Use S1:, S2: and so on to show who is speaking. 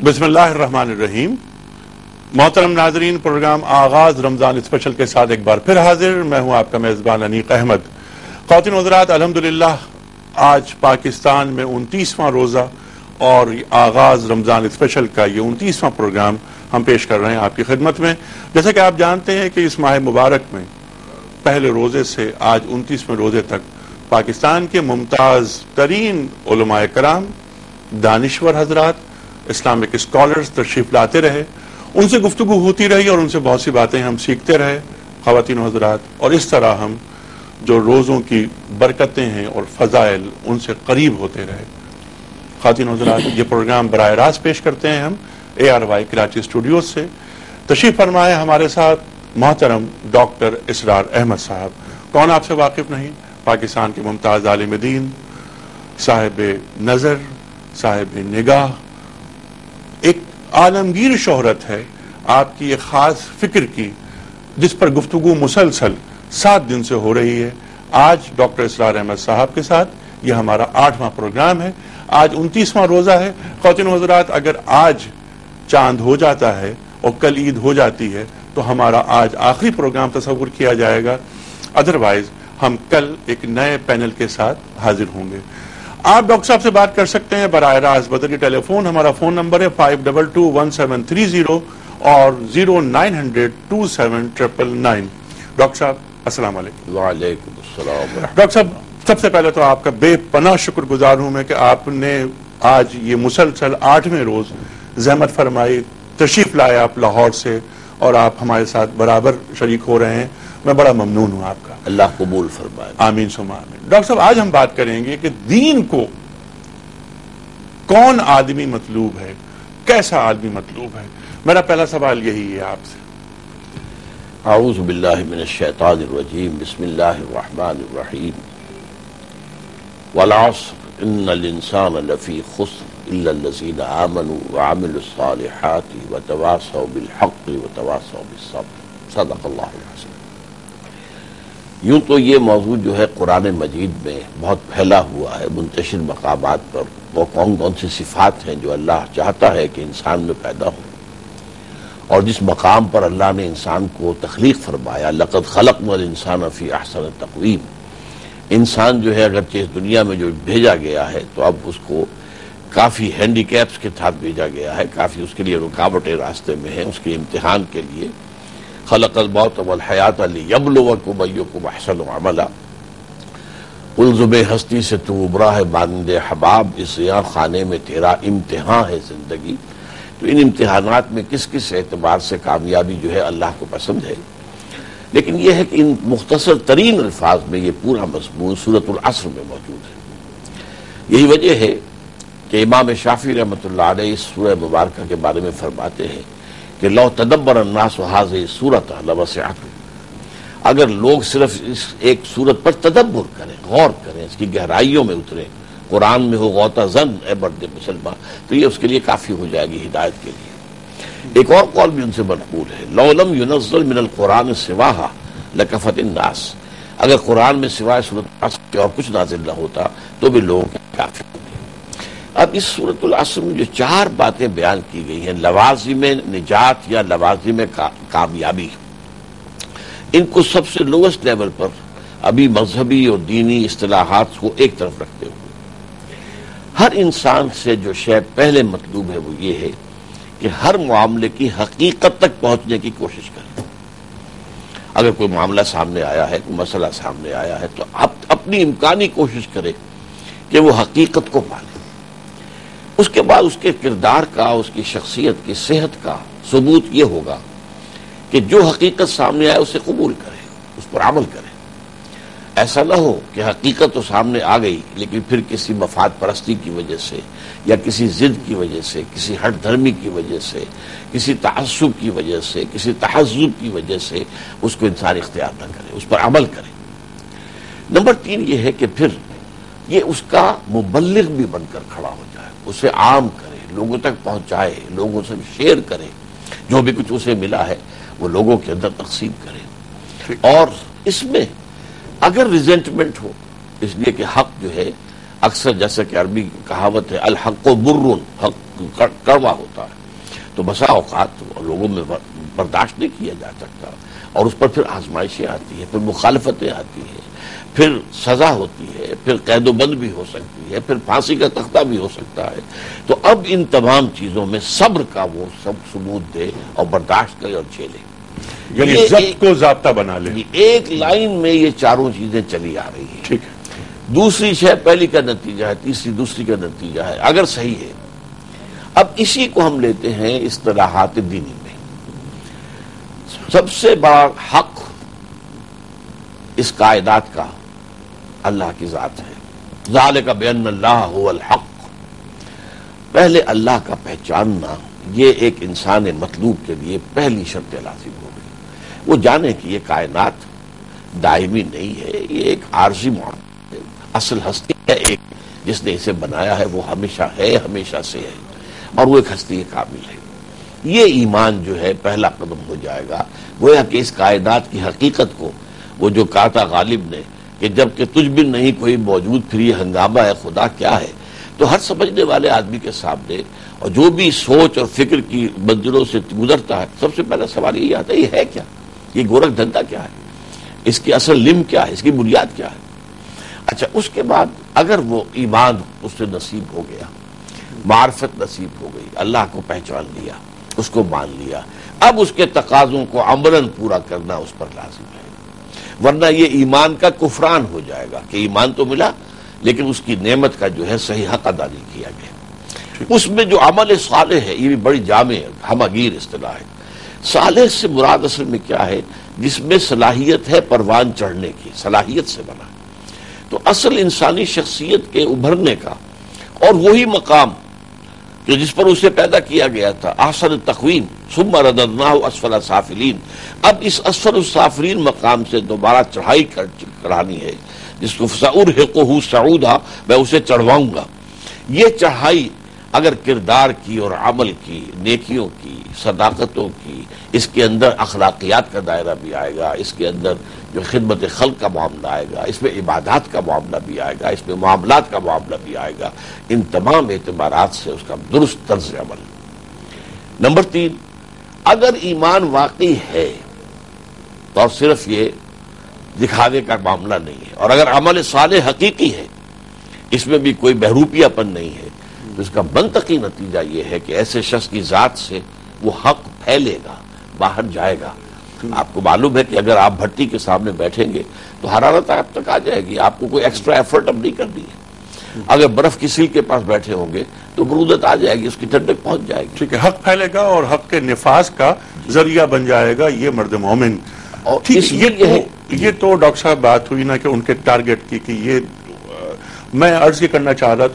S1: بسم اللہ الرحمن الرحیم. محترم ناظرین، پروگرام آغاز رمضان اسپیشل کے ساتھ ایک بار پھر حاضر. میں ہوں آپ کا میزبان انیق احمد. خواتین و حضرات، الحمدللہ آج پاکستان میں 29واں روزہ اور آغاز رمضان اسپیشل کا یہ 29واں پروگرام ہم پیش کر رہے ہیں آپ کی خدمت میں. جیسا کہ آپ جانتے ہیں کہ اس ماہ مبارک میں پہلے روزے سے آج 29ویں روزے تک پاکستان کے ممتاز ترین علماء کرام، دانشور حضرات، اسلامک اسکالرز تشریف لاتے رہے. ان سے گفتگو ہوتی رہی اور ان سے بہت سی باتیں ہم سیکھتے رہے خواتین و حضرات، اور اس طرح ہم جو روزوں کی برکتیں ہیں اور فضائل ان سے قریب ہوتے رہے. خواتین و حضرات، یہ پروگرام براہ راست پیش کرتے ہیں ہم ARY کراچی اسٹوڈیوز سے. تشریف فرمائے ہمارے ساتھ محترم ڈاکٹر اسرار احمد صاحب. کون آپ سے واقف نہیں؟ پاکستان کے ممتاز عالم دین، صاحب نظر، صاحب نگاہ، ایک عالمگیر شہرت ہے آپ کی ایک خاص فکر کی جس پر گفتگو مسلسل 7 دن سے ہو رہی ہے. آج ڈاکٹر اسرار احمد صاحب کے ساتھ یہ ہمارا 8واں پروگرام ہے. آج 29واں روزہ ہے. خواتین و حضرات، اگر آج چاند ہو جاتا ہے اور کل عید ہو جاتی ہے تو ہمارا آج آخری پروگرام تصور کیا جائے گا. ادروائز ہم کل ایک نئے پینل کے ساتھ حاضر ہوں گے. آپ ڈاکٹر صاحب سے بات کر سکتے ہیں براہ راست بدر ٹیلی فون. ہمارا فون نمبر ہے 5221-730 اور 0900-2799. ڈاکٹر صاحب السلام علیکم.
S2: وعلیکم السلام.
S1: ڈاکٹر صاحب، سب سے پہلے تو آپ کا بے پناہ شکر گزار ہوں میں کہ آپ نے آج یہ مسلسل 8ویں روز زحمت فرمائی، تشریف لائے آپ لاہور سے اور آپ ہمارے ساتھ برابر شریک ہو رہے ہیں. میں بڑا ممنون ہوں آپ کا. اللہ
S2: قبول فرمائے.
S1: آمین ثم آمین. ڈاکٹر صاحب، آج ہم بات کریں گے کہ دین کو کون آدمی مطلوب ہے، کیسا آدمی مطلوب ہے. میرا پہلا سوال یہی ہے آپ سے.
S2: اعوذ باللہ من الشیطان الرجیم. بسم اللہ الرحمن الرحیم. والعصر ان الانسان لفی خسر الا الذین آمنوا وعملوا الصالحات وتواصوا بالحق وتواصوا بالصبر. صدق اللہ العظیم. یوں تو یہ موضوع جو ہے قرآن مجید میں بہت پھیلا ہوا ہے منتشر مقامات پر. وہ کون کون سی صفات ہیں جو اللہ چاہتا ہے کہ انسان میں پیدا ہو، اور جس مقام پر اللہ نے انسان کو تخلیق فرمایا. لقد خلقنا الانسان فی احسن تقویم. انسان جو ہے اگرچہ اس دنیا میں جو بھیجا گیا ہے تو اب اس کو کافی ہینڈی کیپس کے ساتھ بھیجا گیا ہے، کافی اس کے لیے رکاوٹیں راستے میں ہیں اس کے امتحان کے لیے. خلق الموت والحیات لیبلوکم ایکم احسن عملا. الزم ہستی سے تو ابرا ہے مانند حباب، اس یہاں خانے میں تیرا امتحان ہے زندگی. تو ان امتحانات میں کس کس اعتبار سے کامیابی جو ہے اللہ کو پسند ہے. لیکن یہ ہے کہ ان مختصر ترین الفاظ میں یہ پورا مضمون سورۃ العصر میں موجود ہے. یہی وجہ ہے کہ امام شافعی رحمۃ اللہ علیہ اس سورہ مبارکہ کے بارے میں فرماتے ہیں کہ لو تدبر الناس هذه السورۃ لوسعتهم. اگر لوگ صرف اس ایک سورت پر تدبر کریں، غور کریں، اس کی گہرائیوں میں اتریں، قرآن میں ہو غوطہ زن اے مرد مسلمان، تو یہ اس کے لیے کافی ہو جائے گی ہدایت کے لیے. ایک اور قول بھی ان سے منقول ہے، لو لم ينزل من القرآن سواها لکفت الناس. اگر قرآن میں سوائے سورۃ العصر کے اور کچھ نازل نہ ہوتا تو بھی لوگوں کے کافی. اب اس سورۃ العصر میں جو 4 باتیں بیان کی گئی ہیں، لوازم نجات یا لوازم کامیابی، ان کو سب سے لوسٹ لیول پر ابھی مذہبی اور دینی اصطلاحات کو ایک طرف رکھتے ہوئے ہر انسان سے جو شے پہلے مطلوب ہے وہ یہ ہے کہ ہر معاملے کی حقیقت تک پہنچنے کی کوشش کرے. اگر کوئی معاملہ سامنے آیا ہے، کوئی مسئلہ سامنے آیا ہے، تو اپنی امکانی کوشش کرے کہ وہ حقیقت کو پالے. اس کے بعد اس کے کردار کا، اس کی شخصیت کی صحت کا ثبوت یہ ہوگا کہ جو حقیقت سامنے آئے اسے قبول کرے، اس پر عمل کرے. ایسا نہ ہو کہ حقیقت تو سامنے آ گئی لیکن پھر کسی مفاد پرستی کی وجہ سے یا کسی ضد کی وجہ سے، کسی ہٹ دھرمی کی وجہ سے، کسی تعصب کی وجہ سے، کسی تحزب کی وجہ سے اس کو انسان اختیار نہ کرے، اس پر عمل کرے. نمبر 3 یہ ہے کہ پھر یہ اس کا مبلغ بھی بن کر کھڑا ہو جائے، اسے عام کرے، لوگوں تک پہنچائے، لوگوں سے شیئر کرے، جو بھی کچھ اسے ملا ہے وہ لوگوں کے اندر تقسیم کرے. اور اس میں اگر ریزنٹمنٹ ہو، اس لیے کہ حق جو ہے اکثر جیسے کہ عربی کہاوت ہے الحق برٌ، حق کڑوا ہوتا ہے، تو بسا اوقات لوگوں میں برداشت نہیں کیا جا سکتا، اور اس پر پھر آزمائشیں آتی ہیں، پھر مخالفتیں آتی ہیں، پھر سزا ہوتی ہے، پھر قید و بند بھی ہو سکتی ہے، پھر پھانسی کا تختہ بھی ہو سکتا ہے۔ تو اب ان تمام چیزوں میں صبر کا وہ سب ثبوت دے اور برداشت کرے اور جھیلے،
S1: یعنی ضبط کو ضابطہ بنا لے۔
S2: ایک لائن میں یہ چاروں چیزیں چلی آ رہی ہیں۔
S1: ٹھیک ہے،
S2: دوسری شے پہلی کا نتیجہ ہے، تیسری دوسری کا نتیجہ ہے، اگر صحیح ہے۔ اب اسی کو ہم لیتے ہیں اصطلاحات دینی میں۔ سب سے بڑا حق اس کائنات کا اللہ کی ذات ہے، ذالک بأن اللہ هو الحق۔ پہلے اللہ کا پہچاننا یہ ایک انسان مطلوب کے لیے پہلی شرط لازم ہو گئی۔ وہ جانے کہ یہ کائنات دائمی نہیں ہے، یہ ایک عارضی معاملہ ہے، اصل ہستی ہے ایک جس نے اسے بنایا ہے، وہ ہمیشہ ہے، ہمیشہ سے ہے، اور وہ ایک ہستی کامل ہے۔ یہ ایمان جو ہے پہلا قدم ہو جائے گا، گویا کہ اس کائنات کی حقیقت کو وہ جو کہا تھا غالب نے کہ جب کہ تجھ بن نہیں کوئی موجود پھر یہ ہنگامہ ہے خدا کیا ہے، تو ہر سمجھنے والے آدمی کے سامنے اور جو بھی سوچ اور فکر کی منزلوں سے گزرتا ہے، سب سے پہلا سوال یہی آتا ہے یہ ہے کیا، یہ گورکھ دھندا کیا ہے، اس کی اصل لم کیا ہے، اس کی بنیاد کیا ہے۔ اچھا، اس کے بعد اگر وہ ایمان اس سے نصیب ہو گیا، معرفت نصیب ہو گئی، اللہ کو پہچان لیا، اس کو مان لیا، اب اس کے تقاضوں کو عملاً پورا کرنا اس پر لازم ہے، ورنہ یہ ایمان کا کفران ہو جائے گا کہ ایمان تو ملا لیکن اس کی نعمت کا جو ہے صحیح حق ادا نہیں کیا گیا۔ اس میں جو عمل صالح ہے یہ بھی بڑی جامع ہمگیر اصطلاح ہے۔ صالح سے مراد اصل میں کیا ہے؟ جس میں صلاحیت ہے پروان چڑھنے کی، صلاحیت سے بنا۔ تو اصل انسانی شخصیت کے ابھرنے کا اور وہی مقام جو جس پر اسے پیدا کیا گیا تھا، احسن تقویم ثم رددناہ اسفل سافلین، اب اس اسفل السافلین مقام سے دوبارہ چڑھائی کرانی ہے، جس کو سأرہقہ صعودا، میں اسے چڑھواؤں گا۔ یہ چڑھائی اگر کردار کی اور عمل کی، نیکیوں کی، صداقتوں کی، اس کے اندر اخلاقیات کا دائرہ بھی آئے گا، اس کے اندر جو خدمت خلق کا معاملہ آئے گا، اس میں عبادات کا معاملہ بھی آئے گا، اس میں معاملات کا معاملہ بھی آئے گا، ان تمام اعتبارات سے اس کا درست طرز عمل۔ نمبر 3، اگر ایمان واقعی ہے تو اور صرف یہ دکھانے کا معاملہ نہیں ہے، اور اگر عمل صالح حقیقی ہے، اس میں بھی کوئی بہروپیہ پن نہیں ہے، تو اس کا منطقی نتیجہ یہ ہے کہ ایسے شخص کی ذات سے وہ حق پھیلے گا، باہر جائے گا۔ آپ کو معلوم ہے کہ اگر آپ بھٹی کے سامنے بیٹھیں گے تو حرارت آپ تک آ جائے گی، آپ کو کوئی ایکسٹرا ایفرٹ اب نہیں کرنی ہے۔ اگر برف کی سیل کے پاس بیٹھے ہوں گے تو برودت آ جائے گی، اس کی ٹھنڈک پہنچ جائے گی۔
S1: ٹھیک ہے، حق پھیلے گا اور حق کے نفاذ کا ذریعہ بن جائے گا یہ مرد مومن۔
S2: اور
S1: ٹھیک، یہ تو ڈاکٹر صاحب بات ہوئی نا کہ ان کے ٹارگٹ کی، کہ یہ میں عرض یہ کرنا چاہ رہا